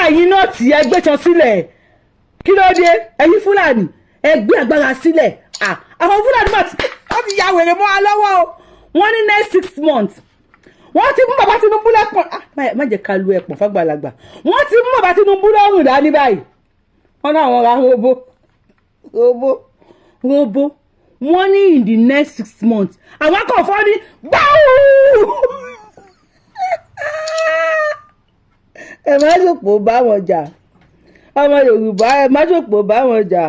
ẹ̀yin náà tí ẹ gbé tán sílẹ̀ kí ló dé ẹ̀yin Fúlàní ẹ gbé agbára sílẹ̀ àwọn Fúlàní máa ti ya wèrè mọ́ wa lọ́wọ́ o wọ́n ní next 6 months wọ́n ti mú bàbá Tinubu lẹ́pọ̀n má jẹ́ ká lu ẹ̀pọ̀n fàgbàlagbà wọ́n ti mú bàbá Tinubu lọ́rùn dání báyìí wọ́n náà wọ́n ra robo wọ́n ní in the next 6 months àwọn kan fọ́ ní gbáwó ẹ má jòpó bá wọn jà ọmọ Yorùbá ẹ má jòpó bá wọn jà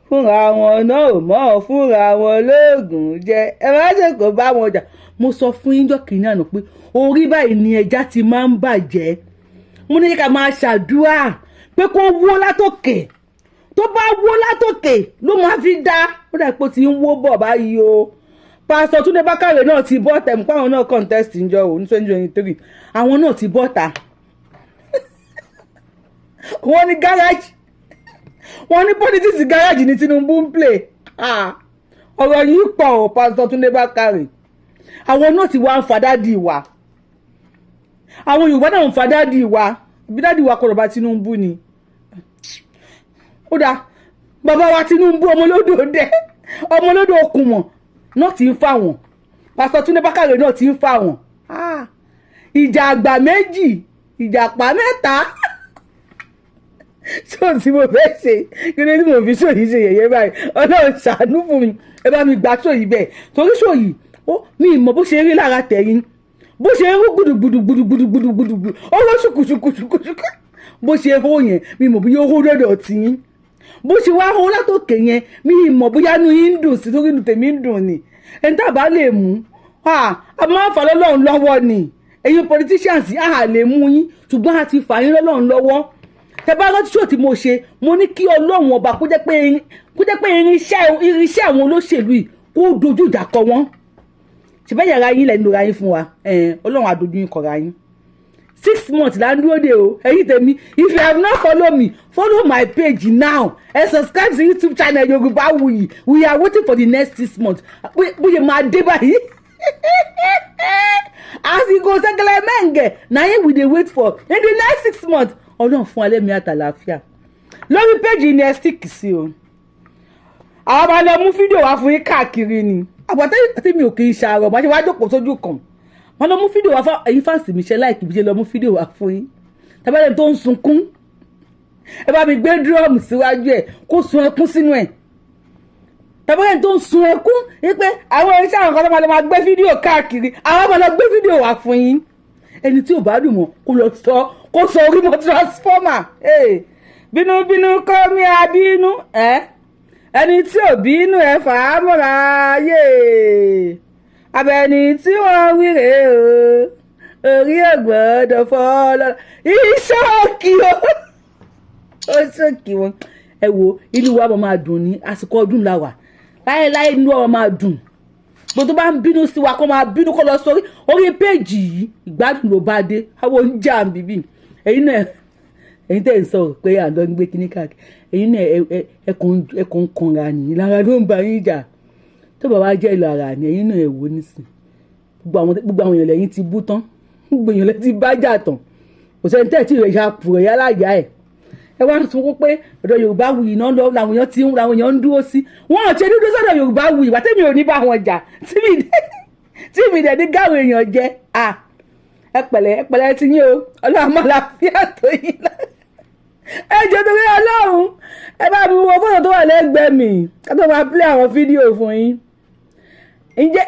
fúnra wọn náà ò mọ̀ fúnra wọn lóògùn jẹ ẹ má jòpó bá wọn jà mo sọ fún yín jọ́ kìíní àná pé orí báyìí ni ẹja ti máa ń bàjẹ́ mo ní ká máa ṣàdúrà pé kó wó látòkè tó bá wó látòkè ló máa fi dá ó dà pé ó ti ń wó bọ̀ báyìí o pásítọ̀ Túndé Bákàrè náà ti bọ́ tẹ̀mú pé àwọn náà contest ń jọ ò ní 2023 àwọn náà ti bọ́ ta wọ́n ní gáràjì wọ́n ní politics gáràjì ní Tinubu ń play ọ̀rọ̀ yìí pọ̀ ọ́ pásítọ̀ Túndé Bákàrè àwọn náà ti wá ń fa dádì wa àwọn Yorùbá náà ń fa dádì wa bí dádì wa kọ̀rọ̀ bá Tinubu ni ó dáa bàbá wa Tinubu ọmọlódò okùnmọ̀ náà ti ń fà wọ́n pásítọ̀ Túndé Bákàrè náà ti ń fà wọ́n ìjà àgbà méjì ìjàpá mẹ́ta ṣó tí mo fẹ́ ṣe kí ni tí mo fi ṣòyí ṣe yẹ̀yẹ́ báyìí Ọlọ́run ṣàánú fún mi ẹ bá mi gbà ṣòyí bẹ́ẹ̀ torí ṣòyí mi ìmọ̀ bó ṣe rí lára tẹ̀yìn bó ṣe rú gbùdùgbùdùgbùdùgbùdùgbùdù ó rọ́ ṣùkùṣùkùṣùkùṣùkù bó ṣe hó yẹn mi ìmọ̀ bóyá ó hó dọ̀dọ̀ tì yín bó ṣe wá hó látòkè yẹn mi ìmọ̀ bóyá inú yín ń dùn sí torí inú tèmi ń dùn ni ẹni tá a bá lè mú a máa ń fà lọ́lọ́run lọ́wọ́ ni ẹ̀yin politicians a lè mú yín ṣùgbọ́n a ti fà yín lọ́lọ́run lọ́wọ́ tẹ bá rántí ṣó tí mo ṣe mo ní kí Ọlọ́run ọba kó jẹ́ pé irinṣẹ́ àwọn olóṣèlú yìí kó dojú ìjà kọ wọ́n ṣùgbọ́n yàrá yín lẹ́nu ra yín fún wa Ọlọ́run àdójú yín kọ̀ra yín 6 months là ń dúró de o ẹ̀yin tèmi if you have not followed me follow my page now and subscribe to YouTube channel Yorubawuyi we are waiting for the next 6 months bóyá máa dé báyìí àsìkò sẹ́kẹ̀lẹ̀ mẹ́ǹgẹ̀ na yín we dey wait for in the next 6 months Ọlọ́run fún alẹ́ mi àtàlàáfíà lórí page ni ẹ stick sí o àwọn máa lọ mú fídíò wá fún yín káàkiri ni àbọ̀tẹ́ tí mi ò kì í ṣàárọ̀ máa ṣe wá jókòó sójú kan wọ́n lọ mú fídíò wá fún ẹ̀yin fáǹsì mi ṣe láìkì bí ṣe lọ mú fídíò wá fún yín tàbí tó ń sunkún ẹ bá mi gbé dúrọ́ọ̀mù síwájú ẹ̀ kó sun ẹkún sínú ẹ̀ tàbí tó ń sun ẹkún wípé àwọn irinṣẹ́ àwọn kan tó máa lọ máa gbé fídíò káàkiri àwọn máa lọ gbé fídíò wá fún yín ẹni tí ò bá dùn mọ́ kó sọ orí mọ́ transformer bínúbínú kọ́ mi àbínú ẹni tí ò bínú ẹ fà á mọ́ra yé abẹni tí wọ́n wíre o orí ògbọ́dọ̀ fọ́ọ́lọ́ ìṣọ́ọ̀kì ó ṣọ́ọ̀kì wọn ẹ wo inú wa máa dùn ní àsìkò ọdún la wà láéláé inú wa máa dùn gbogbo bá ń bínú sí wa kó máa bínú kó lọ sórí orí péjì yìí ìgbádùn ló bá dé àwọn oúnjẹ bíbí ẹ̀yin náà ẹ̀yin tẹ́ ń sọ̀rọ̀ pé àlọ́ ń gbé kíní káàkiri ẹ̀yin náà ẹ̀kùn kanra nìyí lára ló ń ba yín jà tó bá wá jẹ́ ìlú ara ni ẹ̀yin náà ẹ̀ wò nísìn gbogbo àwọn èèyàn lẹ́yìn ti bú tán gbogbo èèyàn lẹ́yìn ti bá jà tán kò sẹ́ni tẹ́ tí ìrẹ̀ ya pù rẹ̀ yálàyà ẹ̀ ẹ wá sọ pé ọ̀dọ̀ Yorùbáwùyí náà lọ làwọn èèyàn ń dúró sí wọn ò ṣe dúdú sọ́dọ̀ Yorùbáwùyí wà tẹ́mi ò ní bá wọn jà tí mi dẹ̀ ní gáwọn èèyàn jẹ́ ẹ pẹ̀lẹ́ ti yín o Ọlọ́run máa láfíà tó yín náà ẹ jẹ́ torí Ọlọ́run ẹ bá mi wo fọ́tò tó wà lẹ́gbẹ̀ẹ́ mi ká tó máa play àwọn fídíò fún yín ǹjẹ́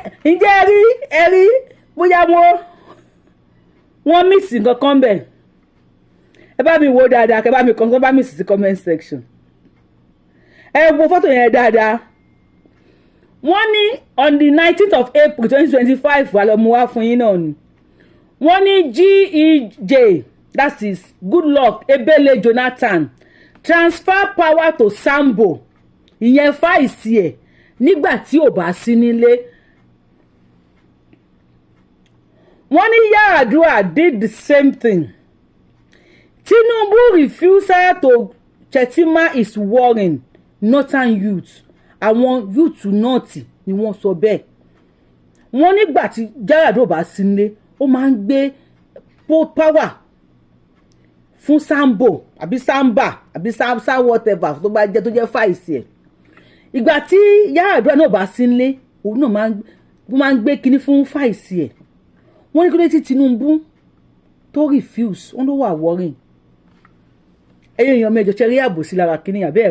ẹ rí bóyá wọ́n mix nǹkan kan bẹ̀ ẹ bá mi wo dáadáa kẹ bá mi kàn bá mi sì sí comment section ẹ wo fọ́tò yẹn dáadáa wọ́n ní on the 19th of April 2025 wà lọ mú wá fún yín náà ni wọ́n ní GEJ that is Goodluck Ebele Jonathan transfer power to Sambo ìyẹn fáìsì ẹ̀ nígbà tí ò bá sí nílé wọ́n ní Yar'Adua did the same thing. Tinubu refusal to Shettima is worrying northern youth àwọn youth north ni wọ́n sọ bẹ́ẹ̀ wọ́n nígbà tí Yar'Adua bá sí nílé ó máa ń gbé power fún sambo àbí samba àbí sa whatever tó bá jẹ́ tó jẹ́ fàìsì ẹ̀ ìgbà tí Yar'Adua náà bá sí nílé òun náà máa ń gbé kinní fún fàìsì ẹ̀ wọ́n ní kí ló ti Tinubu tó refuse wọ́n ló wà worrying ẹ̀yin èèyàn mẹ́jọ ṣe rí àbòsí lára kinní àbí ẹ̀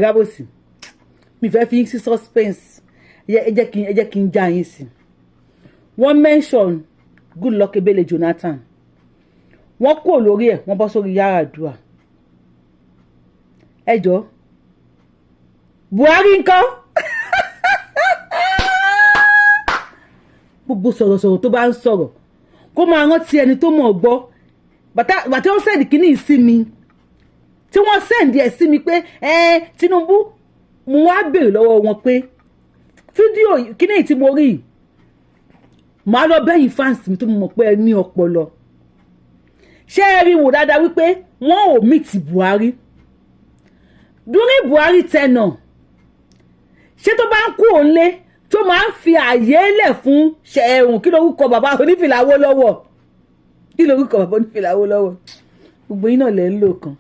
rábòsí mi fẹ́ fi sí suspense ẹ jẹ́ kí n já yín sí wọ́n mention Goodluck Ebele Jonathan wọ́n kò lórí ẹ̀ wọ́n bọ́ sórí Yar'Adua ẹjọ́ Buhari ńkọ́ gbogbo sọ̀rọ̀sọ̀rọ̀ tó bá ń sọ̀rọ̀ kó máa rántí ẹni tó mọ̀ gbọ́ bàtí wọ́n sẹ́ndì kíní sí mi tí wọ́n sẹ́ndì ẹ̀ sí mi pé Tinubu mo wá béèrè lọ́wọ́ wọn pé fídíò kíní tí mo rí màá lọ bẹ́yìn fans mi tó mọ̀ pé ẹ ní ọpọlọ ṣé ẹ rí wò dáadáa wípé wọ́n ò meet Buhari during Buhari tenure ṣé tó bá ń kú òǹlé tó máa ń fi àyè lẹ̀ fún ṣẹ̀ẹ̀rùn kí lórúkọ bàbá onífìlà Awólọ́wọ̀ gbogbo yín náà lẹ́ ń lò kan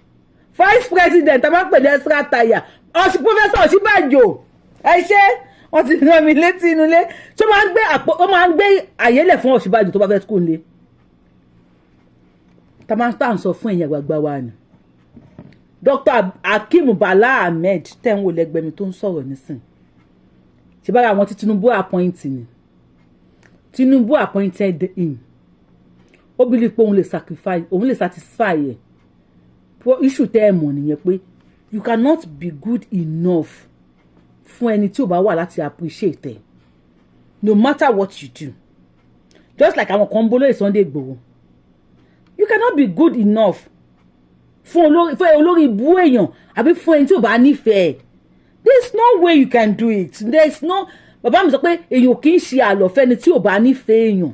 vice president a máa ń pè ní extra tire professor Ọ̀ṣínbàjò ẹ ṣe wọ́n ti rán mi létí inú ilé tó máa ń gbé àyè lẹ̀ fún Ọ̀ṣínbàjò tó bá fẹ́ kú òǹlé tá à ń sọ fún ẹ̀yin àgbààgbà wa ni Dr. HAKEEM Bala Ahmed tẹ́ ń wò lẹ́gbẹ̀ẹ́ mi tó ń sọ̀rọ̀ nísìn ṣe bára àwọn tí Tinubu appointed ni Tinubu appointed him ó believe pé òun lè satisfy ẹ̀ issue tẹ́ ẹ mọ̀ nìyẹn pé you cannot be good enough fún ẹni tí ò bá wà láti appreciate ẹ̀ no matter what you do just like àwọn kan bolo Sunday Igboho you cannot be good enough fún olórí ibú èèyàn àbí fún ẹni tí ò bá nífẹ̀ẹ́ there is no way you can do it there is no bàbá mi sọ pé èèyàn kì í ṣe àlọ́fẹ́ ni tí ò bá nífẹ̀ẹ́ èèyàn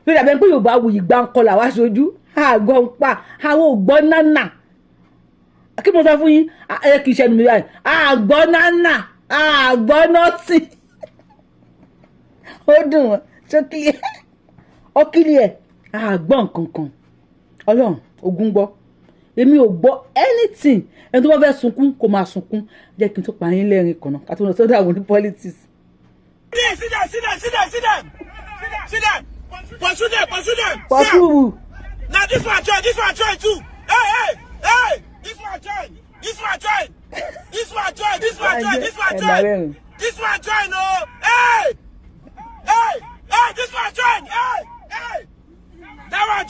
lórí àbẹ̀ pé Yorùbáwùyí gbá ń kọlà wá ṣojú àgọ́ ń pa àwọn ògbọ́ nánà kí mo sọ fún yín ẹ kì í ṣẹnu mi báyìí àgbọ́ nánà àgbọ́ nọ́ọ̀tì ó dùn wọ́n ṣókìlì ọkìlì ẹ̀ àgbọ́ nǹkan kan Ọlọ́run ogun gbọ́ èmi ò gbọ́ anything ẹni tó bá fẹ́ sunkún kó máa sunkún jẹ́ kí n tó pa yín lẹ́rìn kan náà ká tó lọ sọ́dọ̀ àwọn ní politics. Pursue them. Pursue. Now this one join too. Hey, this one join. This one join. Oh, hey, this one join. Hey. That one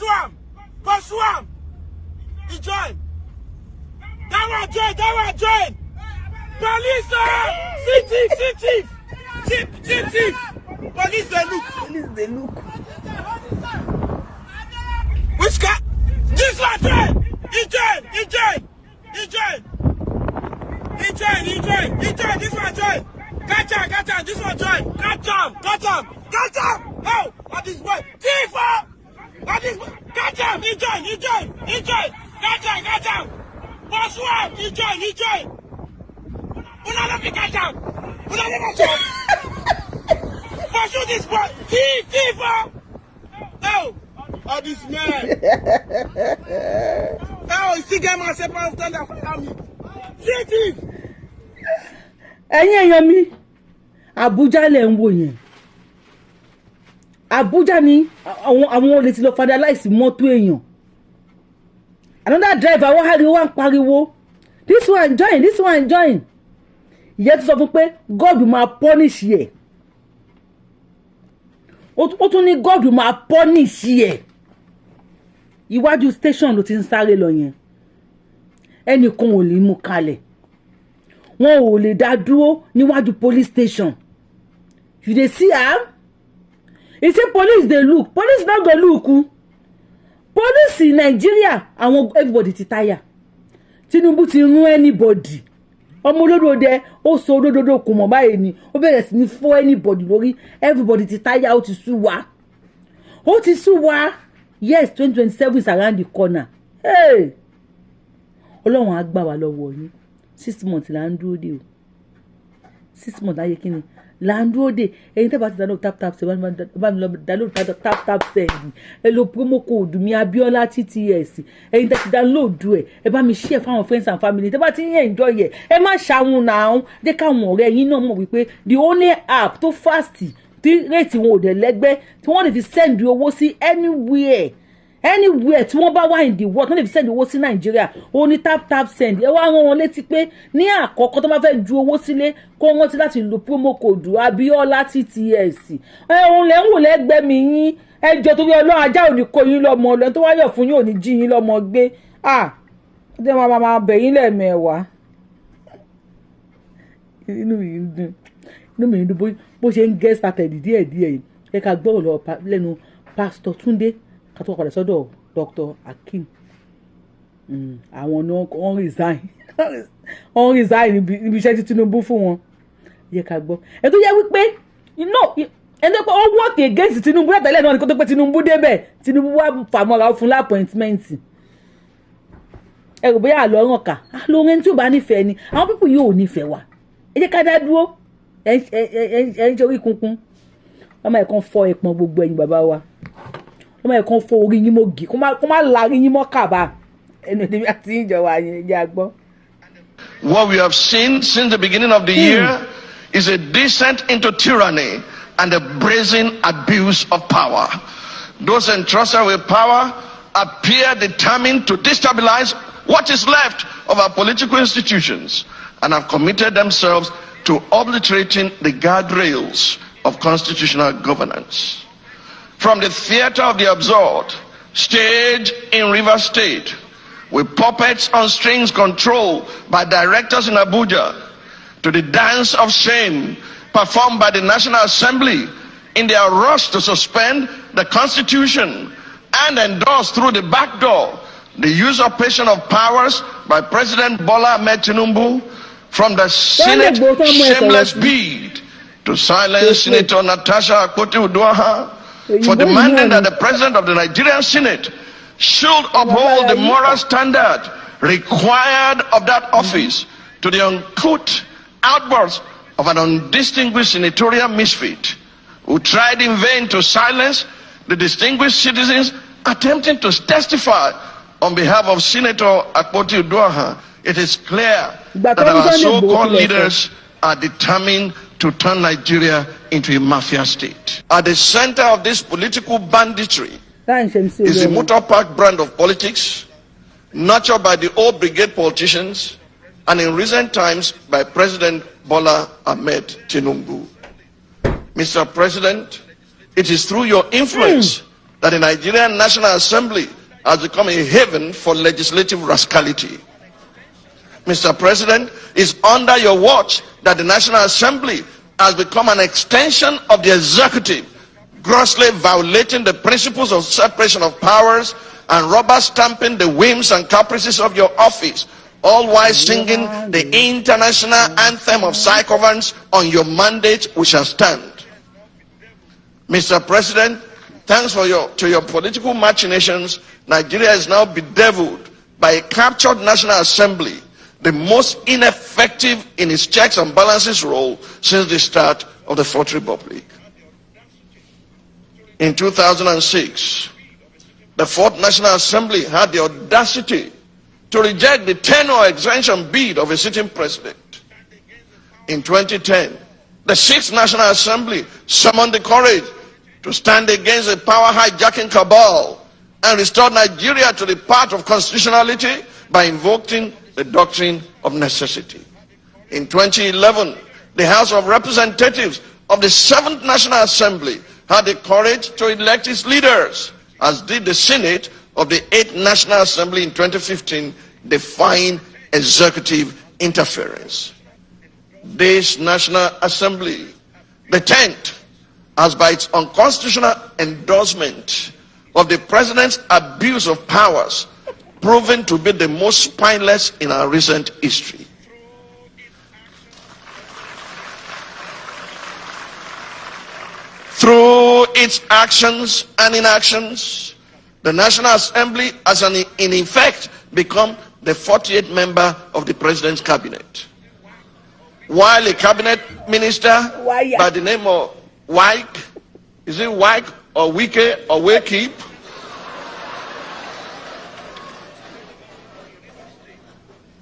join. Pursue him. He join. That one join. Police, chief. Police they look. Which guy? This one join. He join. This one join. Catch him. This one join. Catch him. Oh, what this boy? Thief! What this boy? Catch him. He join. Catch him. Pursue him. He join. Let me catch him. Pursue this boy. Thief! Oh, this man. Oh, still get myself out of thunder for me. Thief! Ẹ̀yin èèyàn mi Abuja lẹ ń wò yẹn Abuja ni àwọn olè ti lọ vandalize mọ́tò èèyàn another driver wá ń pariwo this one join ìyẹn ti sọ fún pé God máa punish yẹ ó tún ní God máa punish yẹ iwájú station ló ti ń sáré lọ yẹn ẹnìkan ò lè mú kalẹ̀ wọn ò lè dá dúró níwájú police station you dey see am he say police dey look police no go look police in Nigeria àwọn everybody ti tire Tinubu ti run anybody ọmọ olódòdè ó sọ olódòdó kò mọ̀ báyìí ni ó bẹ̀rẹ̀ sí ní fọ́ anybody lórí everybody ti tire ó ti sú wa yes 2027 is around the corner hey Ọlọ́run á gbà wá lọ́wọ́ yín 6 months là ń dúró dé o 6 months láyé kí ni lando de ẹ̀yin tẹ́ bá ti download tap send bá mi lọ download tap send ẹ lo promo code mi Abiola TTS ẹ̀yin tẹ́ ti download ẹ bá mi share fáwọn friends and family tẹ́ bá ti enjoy ẹ má ṣàwọn náà jẹ́ káwọn ọ̀rẹ́ yín náà mọ̀ wípé the only app tó fast tí rate wọn ò dẹ̀ lẹ́gbẹ́ tí wọ́n lè fi send owó sí anywhere tí wọ́n bá wà in the world wọ́n lè fi send owó sí Nàìjíríà ó ní tap send ẹ wá rán wọn létí pé ní àkọ́kọ́ tó bá fẹ́ ju owó sílé kó wọ́n ti láti lo promo code Abiola TTS òun lẹ́ ń wò lẹ́gbẹ́ mi yín ẹjọ́ torí Ọlọ́run ajá ò ní kó yín lọ́mọ ọlọ́run tó wáyọ̀ fún yín ò ní jí yín lọ́mọ gbé ọdẹ máa bẹ̀ yín lẹ́ẹ̀mẹ́wàá inú mi ń dùn bó ṣe ń get started díẹ̀díẹ̀ yìí ẹ ká gbọ́ ọ̀rọ̀ lẹ́nu Pastor Tunde ká tó padà sọ́dọ̀ Dr. HAKEEM àwọn náà wọ́n resign níbi iṣẹ́ tí Tinubu fún wọn yẹ ká gbọ́ ẹ tó yẹ wípé ẹni pé ó work against Tinubu látàlẹ́ náà ni kó tó pé Tinubu débẹ̀ Tinubu wá fàmọ́ra fún appointment ẹ rò bóyá àlọ́ràn kà lórin tí ò bá nífẹ̀ẹ́ ni àwọn pípù yóò nífẹ̀ẹ́ wa ẹ jẹ́ ká dá dúró ẹ ń ṣe orí kunkun ọmọ ẹ̀kan fọ ẹ̀pọ̀n gbogbo ẹ̀yin bàbá wa ọmọ ẹ̀kan fọ orí yín mọ́ gì kó má la orí yín mọ́ kàbá ẹnu ìdíbi àti ìjọba yẹn jẹ́ àgbọ́. What we have seen since the beginning of the year is a descent into tyranny and a brazen abuse of power. Those entrusted with power appear determined to destabilize what is left of our political institutions and have committed themselves to obliterating the guardrails of constitutional governance. From the theater of the absurd, staged in Rivers State, with puppets on strings controlled by directors in Abuja, to the dance of shame performed by the National Assembly in their rush to suspend the Constitution and endorse through the back door the usurpation of powers by President Bola Ahmed TINUBU, from the Senate shameless bid to silence Senator Natasha Akpoti-Uduaghan for demanding that the President of the Nigerian Senate should uphold the moral standard required of that office, to the uncouth outbursts of an undistinguished senatorial misfit who tried in vain to silence the distinguished citizens attempting to testify on behalf of Senator Akpoti-Uduaghan. It is clear that our so-called leaders are determined to turn Nigeria into a mafia state. At the center of this political banditry is the motor park brand of politics, nurtured by the old brigade politicians, and in recent times by President Bola Ahmed TINUBU. Mr. President, it is through your influence that the Nigerian National Assembly has become a haven for legislative rascality. Mr. President, it's under your watch that the National Assembly has become an extension of the executive, grossly violating the principles of separation of powers and rubber stamping the whims and caprices of your office, all while singing the international anthem of psychoviolence. On your mandate we shall stand. Mr. President, thanks to your political machinations, Nigeria is now bedeviled by a captured National Assembly, the most ineffective in its checks and balances role since the start of the Fourth Republic. In 2006, the Fourth National Assembly had the audacity to reject the tenure extension bid of a sitting president. In 2010, the Sixth National Assembly summoned the courage to stand against the power hijacking cabal and restore Nigeria to the path of constitutionality by invoking the doctrine of necessity. In 2011, the House of Representatives of the Seventh National Assembly had the courage to elect its leaders, as did the Senate of the Eighth National Assembly in 2015, defying executive interference. This National Assembly, the 10th, has by its unconstitutional endorsement of the President's abuse of powers proven to be the most spineless in our recent history. Through its actions and inactions, the National Assembly has in effect become the 48th member of the President's cabinet. While a cabinet minister by the name of Wike. Is it Wike or Wike or Wakeep?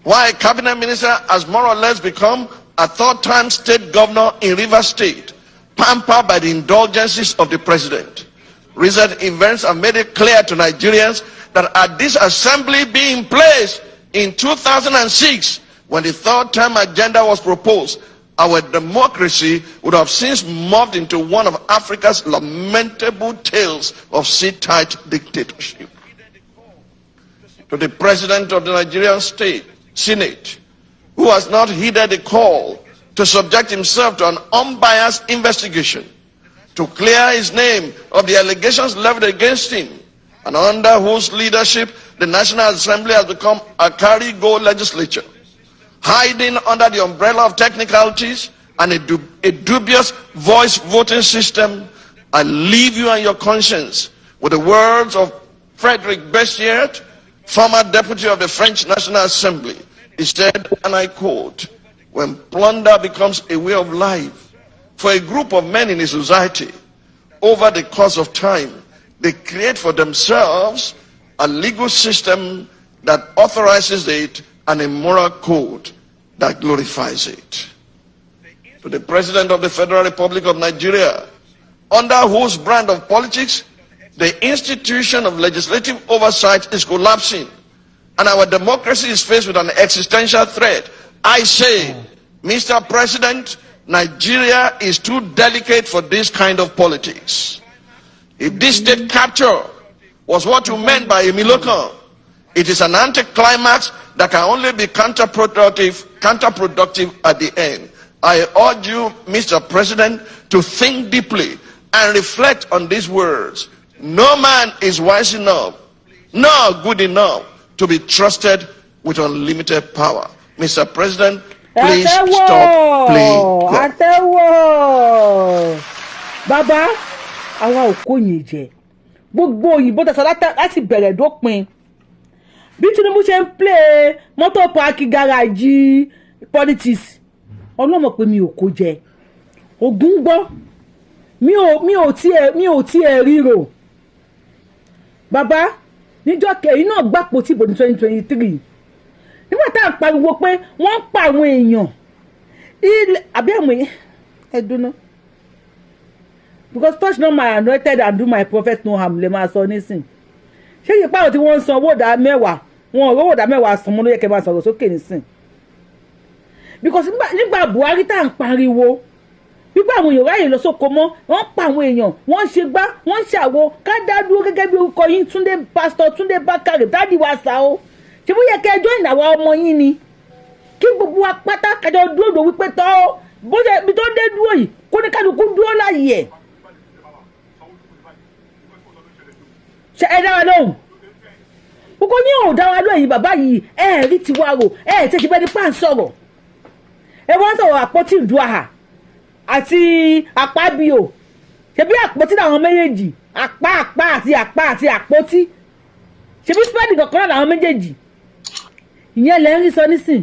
Why a cabinet minister has more or less become a third-time state governor in Rivers State, pampered by the indulgences of the president. Recent events have made it clear to Nigerians that at this assembly being placed in 2006, when the third-term agenda was proposed, our democracy would have since morphed into one of Africa's lamentable tales of sit-tight dictatorship. To the president of the Nigerian state, Senate, who has not heeded the call to subject himself to an unbiased investigation, to clear his name of the allegations leveled against him, and under whose leadership the National Assembly has become a carry-go legislature, hiding under the umbrella of technicalities and a dubious voice voting system. I leave you and your conscience with the words of Frederick Bessiert, former deputy of the French National Assembly. He said, and I quote, "When plunder becomes a way of life for a group of men in a society, over the course of time, they create for themselves a legal system that authorizes it and a moral code that glorifies it." To the President of the Federal Republic of Nigeria, under whose brand of politics the institution of legislative oversight is collapsing and our democracy is faced with an existential threat, I say, Mr. President, Nigeria is too delicate for this kind of politics. If this state capture was what you meant by a Milokan, it is an anticlimax that can only be counterproductive at the end. I urge you, Mr. President, to think deeply and reflect on these words. No man is wise enough, nor good enough to be trusted with unlimited power. Mr. President, please stop playing God. Baba, àwa ò kó yín jẹ. Gbogbo òyìnbó tẹ̀sán láti bẹ̀rẹ̀ dópin. Bí Tinubu ṣe ń play mọ́tò páàkì gáràjì politics, ọlọ́mọ pé mi ò kó jẹ. Ògún gbọ́, mi ò tiẹ̀ ríro. Baba, níjọ́ kẹ̀yìn náà gbàpò tí ìbò ní 2023. Nígbà tá à ń pariwo pé wọ́n ń pa àwọn èèyàn. Àbí àwọn ẹ̀dùnú. Because touch not my anointed and do my prophet no harm, lè máa sọ nísìn. Ṣé yìí pàrọ̀ tí wọ́n ń san owó ìdá mẹ́wàá, wọn ò rówó ìdá mẹ́wàá san mọ́ ló yẹ kẹ́ máa sọ̀rọ̀ sókè nísìn. Because nígbà Buhari tá à ń pariwo, wípé àwọn èèyàn ráyè lọ sóko mọ́, wọ́n pa àwọn èèyàn, wọ́n ṣe gbá, wọ́n ṣàwo, ká dá dúró gẹ́gẹ́ bí orúkọ yín Pastor Túndé Bákàrè, dádì wa sá o. Ṣé bó yẹ kẹ́ ẹjọ́ ìnáwó ọmọ yín ni? Kí gbogbo wa pátá kájọ dúró wípé tọ́ bó ṣe ibi tó dé dúró yìí, kó ní kálukú dúró láàyè ẹ̀. Ṣé ẹ dá wa lóhùn? Gbogbo yín ò dá wa lóhùn yìí bàbá yìí, ẹ rí tiwa rò, ẹ tẹ́ ṣe bẹ́ẹ̀ ni pà ń sọ̀rọ̀. Ẹ wọ́n sọ̀rọ̀ àpótí ìdúrà àti àpábíò. Ṣebí àpótí làwọn méjèèjì, àpá àti àpótí. Ṣebí spẹ́ẹ̀dì kankan náà làwọn méjèèjì. Ìyẹn lẹ́ ń rí sọ nísìn.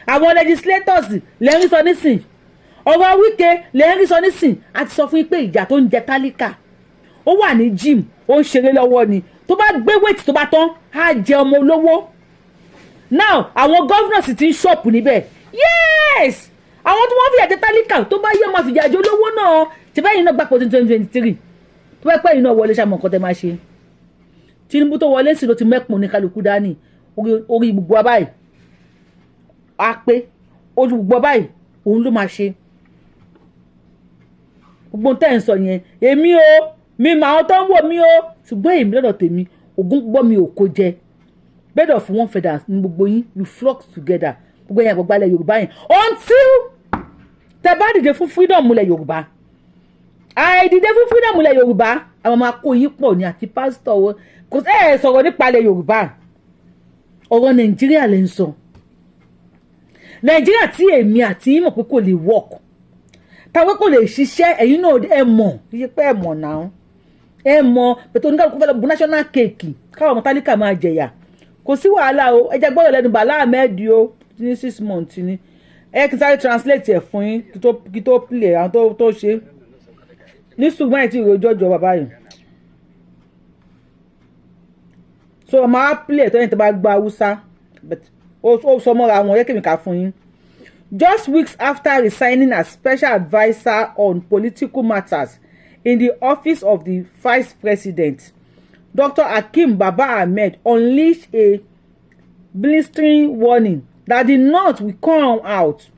Àwọn legislators lẹ́ ń rí sọ nísìn. Ọ̀rọ̀ Wike lẹ́ ń rí sọ nísìn. A ti sọ fún yín pé ìjà tó ń jẹ tálíkà. Ó wà ní gym, ó ń ṣeré lọ́wọ́ ni. Tó bá gbé weight tó bá tán, á jẹ ọmọ olówó. Now, àwọn governors ti ń ṣọ́ọ̀pù níbẹ̀. Yes! Àwọn tó wọ́n fi àjẹ tálíkà tó bá yẹ ọmọ fìjà àjọ olówó náà. Ṣé báyìí náà gbàpọ̀ 2023? Tó bá pẹ́ yìí náà wọlé ṣàmọ̀ nǹkan tẹ́ máa ṣe. Tinubu tó wọlé sí ló ti mẹ́pọ̀n ní kálukú dání. Orí gbogbo abáyìí. A pé orí gbogbo abáyìí òun ló máa ṣe. Gbogbo tẹ́ ń sọ yẹn. Èmi o, mi mà àwọn tó ń wò mí o. Ṣùgbọ́n èmi lọ́dọ̀ tèmi, Ògún gbọ́ mi ò kó jẹ. Bed of one feather ní gbogbo yín, you flock together. Gbogbo yẹn gbogbo alẹ́ Yorùbá yẹn. Until tẹ́ bá dìde fún freedom múlẹ̀ Yorùbá. Àìdìde fún freedom múlẹ̀ Yorùbá. Àwọn máa kó yín pọ̀ ní àti pásítọ̀ wọn. Kò sí ẹ̀ sọ̀rọ̀ nípa ilẹ̀ Yorùbá. Ọ̀rọ̀ Nàìjíríà lè ń sọ. Nàìjíríà tí èmi àti yín mọ̀ pé kò lè work. Táwọn kò lè ṣiṣẹ́ ẹ̀yin náà ẹ mọ̀. Iye pé ẹ mọ̀ náà. Ẹ mọ̀ pẹ̀tọ́ oníkàlùkù fẹ́ lọ bu national cake. Káwọn ọmọ tálíkà máa jẹ̀yà. Kò sí wàhálà o. Ẹ jẹ́ gbọ́dọ̀ lẹ́nu Bàlá Ahmed o. Ní 6 months ni. ẹ kí sáré translate ẹ̀ fún yín kí tó play àwọn tó ṣe ní ṣùgbọ́n ẹ̀ tí ìròjọ́jọ́ bàbá yìí so máa play tó yẹn tó bá gba Hausa but ó sọ mọ́ra wọn yẹ kí mi kà fún yín. Just weeks after resigning as special adviser on political matters in the office of the Vice President, Dr. HAKEEM Baba Hammed unleashed a blistering warning that the North will come out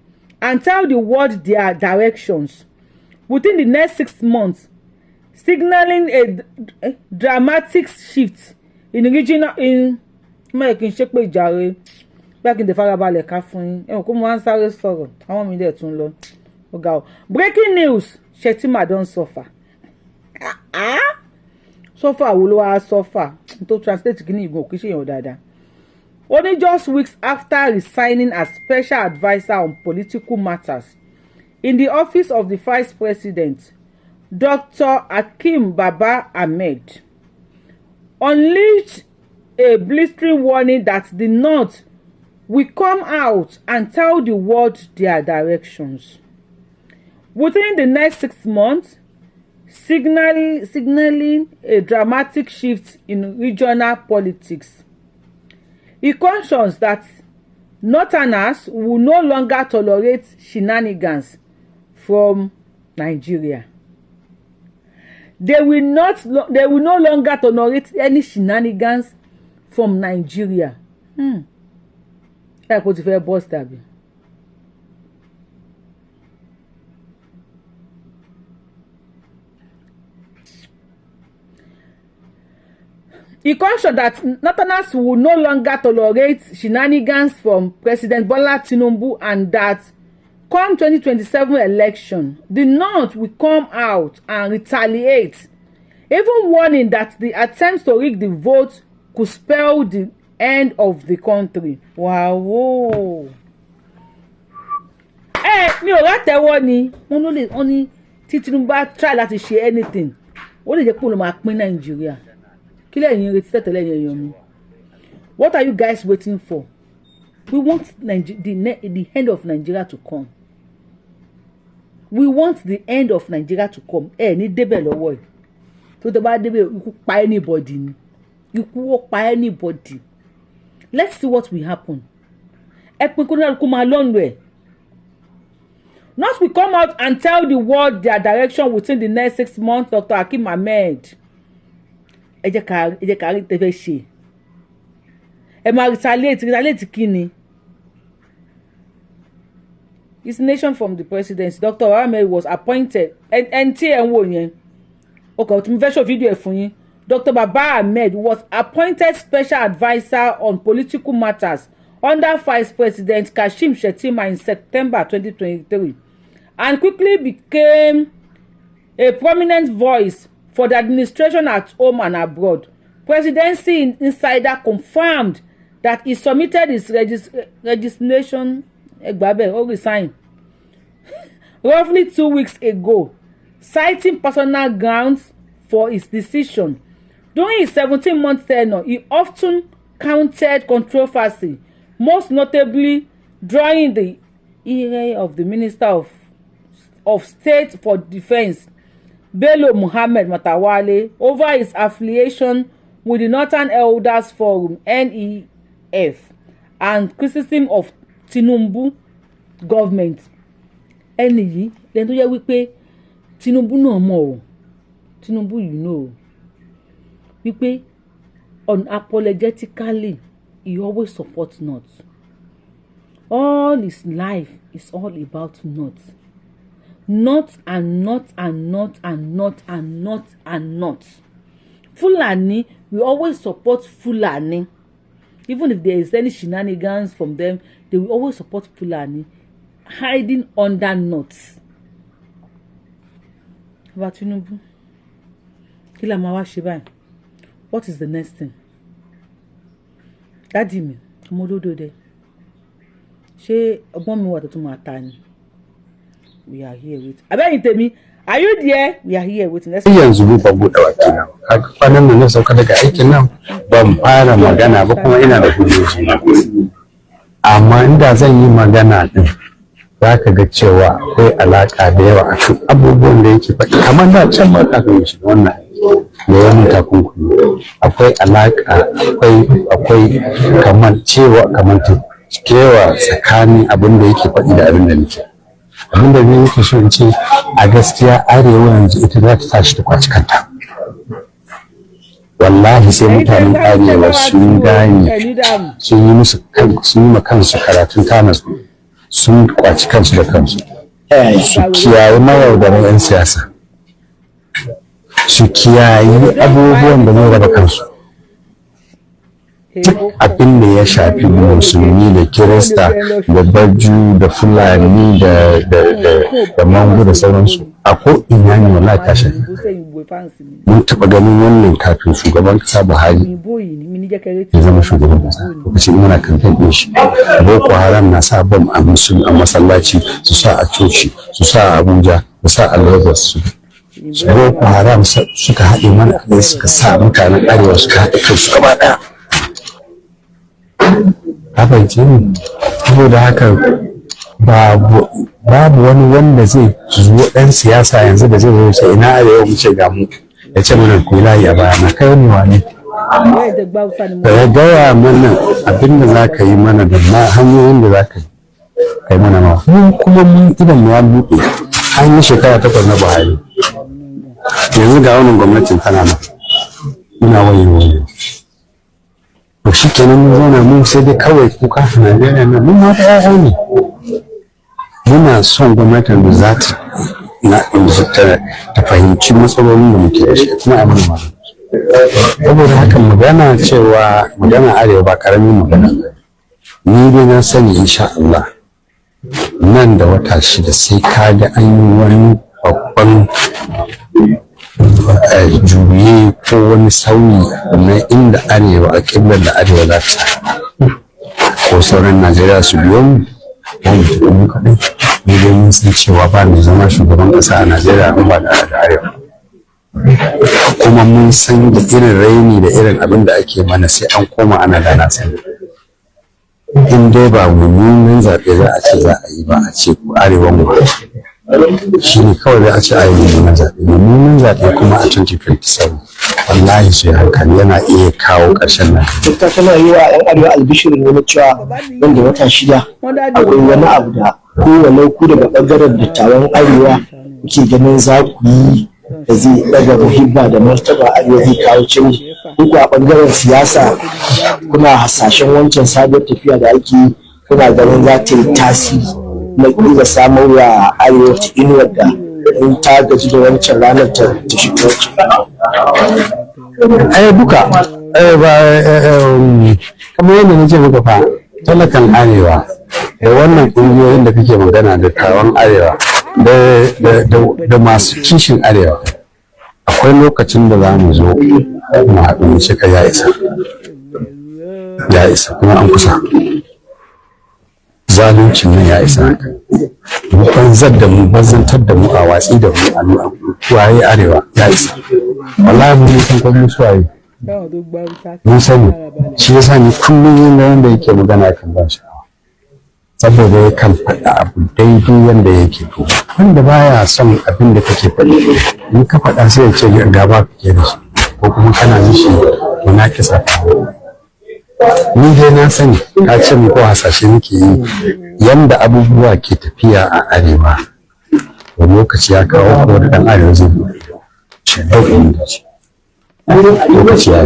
and tell the world their directions within the next 6 months, signaling a dramatic shift in regional back in the farabalẹ̀ ká fún yín ẹ̀wọ̀n kó mo máa ń sáré sọ̀rọ̀ àwọn mi dẹ̀ tún lọ ọ̀gá o. Breaking news: Shettima don suffer. Suffer wo ló wá suffer tó translate kí ní ìgbọ̀n òkè ṣèyàn dáadáa. Only just weeks after resigning as special adviser on political matters in the office of the Vice President, Dr. HAKEEM Baba Hammed unleashed a blistering warning that the North will come out and tell the world their directions within the next 6 months, signaling a dramatic shift in regional politics. He cautions that Northerners will no longer tolerate shenanigans from Nigeria. They will no longer tolerate any shenanigans from Nigeria. Ẹ kò ti fẹ́ bọ́ tàbí. He cautioned that Northerners will no longer tolerate shenanigans from President Bola TINUBU and that come 2027 election, the North will come out and retaliate, even warning that the attempts to rig the vote could spell the end of the country. Wow. Mi ò látẹ̀wọ́ ni wọ́n ní tí Tinubu bá try láti ṣe anything ó lè jẹ́ pé òun ló máa pín Nàìjíríà. Kí lẹ́yìn retí tẹ̀tẹ̀lẹ́ yẹn mi. What are you guys waiting for? We want the end of Nigeria to come. We want the end of Nigeria to come. Ní débẹ̀ lọ́wọ́ ẹ̀ tó tó bá débẹ̀ ikú pa anybody ni ikú ó pa anybody. Let's see what will happen. Ẹ pín kó náà kó máa lọ́nu ẹ̀. North will come out and tell the world their direction within the next 6 months. Dr. HAKEEM Hammed. Ẹ jẹ́ ká rí tẹ́fẹ́ ṣe. Ẹ máa retaliate kí ni? Resignation from the presidency. Dr. Hammed was appointed. Ẹni tí ẹ̀ ń wò yẹn. Okay, tí mo fẹ́ show video ẹ̀ fún yín. Dr. Baba Hammed was appointed special adviser on political matters under Vice President Shettima in September 2023 and quickly became a prominent voice for the administration at home and abroad. Presidency insider confirmed that he submitted his resignation resign roughly 2 weeks ago, citing personal grounds for his decision. During his 17-month tenure, he often countered controversy, most notably during the era of the Minister of State for Defense, Bello Muhammad Matawale, over his affiliation with the Northern Elders Forum (NEF) and criticism of TINUBU government. Ẹni yìí lẹ́nu tó yẹ wípé TINUBU náà mọ̀ o TINUBU you know wípé unapologetically he always supports North. All his life is all about North. North and North and North and North and North and North. Fulani, we always support Fulani. Even if there is any shenanigans from them, they will always support Fulani, hiding under North. About Tinubu, kila mawa shibai. What is the next thing? Daddy mi, ọmọdodo de. Ṣé ọgbọ́n mi wà tó tún máa ta ni? We are here with. Abẹ́yìn tèmi, are you there? We are here with. Yanzu mun fa buɗe baki na. Kaga kwanan nan na sauka daga aikin nan ban fara magana ba kuma ina da hujjoji. Amma inda zan yi magana din za ka ga cewa akwai alaƙa da yawa a kan abubuwan da yake faɗi kamar da can ba ka kan shi wannan da wani takunkumi akwai alaƙa akwai kamar cewa tsakanin abin da yake faɗi da abin da nake abin da nake so in ce a gaskiya arewa yanzu ita za ta tashi ta kwaci kanta wallahi sai mutanen arewa sun gane sun yi ma kansu karatun tanas sun kwaci kansu da kansu su kiyaye mayaudaran 'yan siyasa su kiyaye abubuwan da zai raba kansu abin da ya shafi musulmi da kirista da baju da fulani da mangu da sauransu a ko ina ne wallahi ta shafi mun taɓa ganin wannan kafin shugaban kasa Buhari ya zama shugaban kasa lokacin muna kamfen ɗin shi Boko Haram na sa bom a masallaci su sa a coci su sa a Abuja su sa a Lagos su Boko Haram suka haɗe mana ɗaya suka sa mutanen arewa suka haɗe kansu gaba ɗaya haka ce saboda haka babu wani wanda zai zuwa ɗan siyasa yanzu da zai zo sai ina arewa mu ce ga mu ya ce mana ku layi a baya na kai wani wani da ya gaya mana abin da za ka yi mana da hanyoyin da za ka yi mana ma kuma mun idan mu ya buɗe an yi shekara 8 na Buhari yanzu ga wannan gwamnatin tana nan muna wayo to shi kenan mun zauna mun sai dai kawai kuka a Najeriya nan mun mata ƴaƴa ne muna son gwamnatin da za ta fahimci matsalolin da muke da shi kuma a mana magana saboda haka magana arewa ba karamin magana ni dai na sani insha Allah nan da wata 6 sai ka ga an yi wani babban jubiye ko wani sauyi na inda arewa a kiblar da arewa za ta ko sauran Najeriya su biyo mu ko mu kaɗai ni dai mun san cewa ba mai zama shugaban ƙasa a Najeriya in ba da arewa kuma mun san da irin raini da irin abin da ake mana sai an koma ana da na sani in dai ba mummunan zaɓe za a ce za a yi ba a ce ku arewa mu shi ne kawai za a ce a yi mummunan zaɓe kuma a 2027 wallahi sai hankali yana iya kawo ƙarshen nan. Dokta tana yi wa 'yan arewa albishirin wani cewa nan da wata 6 akwai wani abu da kowane ku daga ɓangaren dattawan arewa kuke ganin za ku yi da zai ɗaga muhibba da martaba arewa zai kawo canji. Ku a ɓangaren siyasa kuna hasashen wancan sabon tafiya da ake yi kuna ganin za ta yi tasiri na ƙila samar wa arewaci inuwar da in ta gaji da wancan ranar ta shiga wancan. Duka kamar yadda na ce muka fa talakan arewa da wannan ƙungiyoyin da kake magana da taron arewa da masu kishin arewa akwai lokacin da za mu zo mu haɗu mu cika ya isa kuma an kusa zaluncin nan ya isa haka mu banzar da mu banzantar da mu a watsi da mu a waye arewa ya isa wallahi mun san ko mun suwaye mun sani shi yasa ni kullum yin wanda yake magana kan ba shi saboda ya kan faɗa abu daidai yanda yake to wanda baya son abin da kake faɗi in ka faɗa sai ya ce gaba kake da shi ko kuma kana mishi munakisa ni dai na sani ka ce mu ko hasashe nake yi yanda abubuwa ke tafiya a arewa wani lokaci ya kawo ko da dan arewa zai ce lokaci ya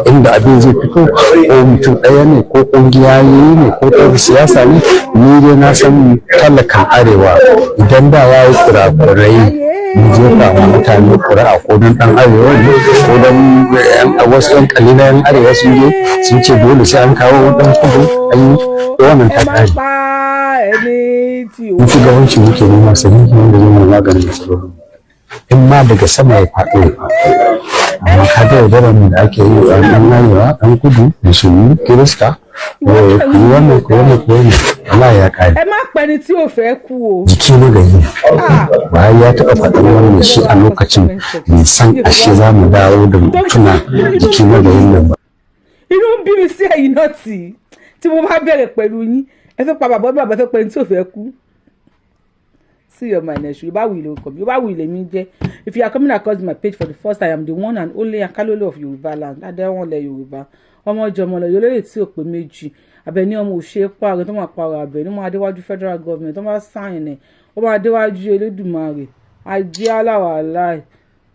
inda abin zai fito ko mutum ɗaya ne ko ƙungiyoyi ne ko ta siyasa ne ni dai na san talakan arewa idan da ya yi kurakurai mu jefa wa mutane ƙuri'a ko don ɗan arewa ne ko don wasu ɗan ƙalilan arewa sun ce dole sai an kawo ɗan kudu an yi wannan ta ƙari in shugabanci muke nema sai ne wanda zai mana maganin matsalolin in ma daga sama ya faɗo amma ka ga yaudarar da ake yi a ɗan arewa ɗan kudu musulmi kirista wannan Allah ya kare. Ẹ má pẹ́ni tí ò fẹ́ kú o. Jiki na gari. Bayan ya taɓa faɗin wannan shi a lokacin bai san ashe za mu dawo da mutuna jiki na gari nan ba. Inú ń bí mi sí ẹ̀yin náà tí mo bá bẹ̀rẹ̀ pẹ̀lú yín ẹ fẹ́ pa bàbá fẹ́ pẹ́ni tí ò fẹ́ kú see your my next Yorubawuyi le mi je. If you are coming across my page for the first time, I am the one and only Akalolo of Yoruba land. I don't want le Yoruba. Ọmọ jọmọlọ yolore tí ó pé méjì. Abeni ọmọ òṣè pare tó máa pare Abeni máa déwájú federal government tó máa sign e. Ó máa déwájú Elédùmarè. Ajé alawa lai.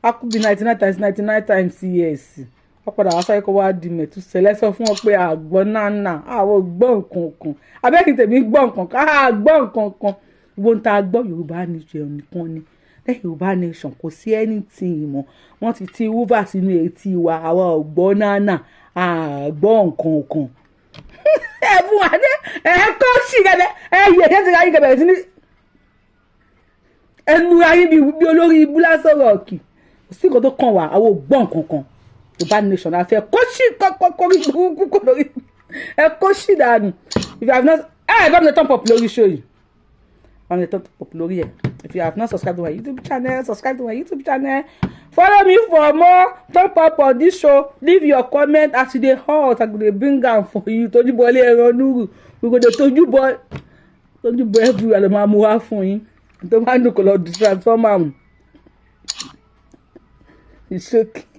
I could be 99 times yes. Ọ̀pọ̀dà wá sáyé kó wá di mẹ̀tú sẹlẹ̀ sọ fún ọ pé àgbọ̀n náà àwọn gbọ́ nǹkan kan abẹ́kì tèmi gbọ́ nǹkan kan àgbọ̀ nǹkan kan gbogbo ń ta gbọ́ Yorùbá nation nìkan ni lẹ́yìn Yorùbá nation kò sí anything mọ́ wọ́n ti wúvà sínú etí wa àwọn ọ̀gbọ́n náà àgbọ̀ nǹkan kan ẹ̀bùn wa ní ẹ̀kọ́ sí gẹ́gẹ́ ẹ̀yẹ kẹ́sì káyí gẹ́gẹ́ sí ní ẹnu ayé bí olórí ibú lásọ̀rọ̀ ọ̀kì sí nǹkan tó kàn wá àwọn ògbọ́n kankan Yorùbá nation afẹ́ kọ́ṣì kọ́kọ́rí burúkú lórí ẹ kọ́ṣì dànù if you have not gọ́ọ̀mù the top up lórí show yìí on the top up lórí ẹ̀ if you have not subscribed to my YouTube channel subscribe to my YouTube channel follow me for more top up on this show leave your comment as you dey hot I go dey bring am for you tójúbọ lé ẹran núrù we go dey tójúbọ everywhere ló máa mú wá fún yín tó máa ń dùn kó lọ transform am it's okay.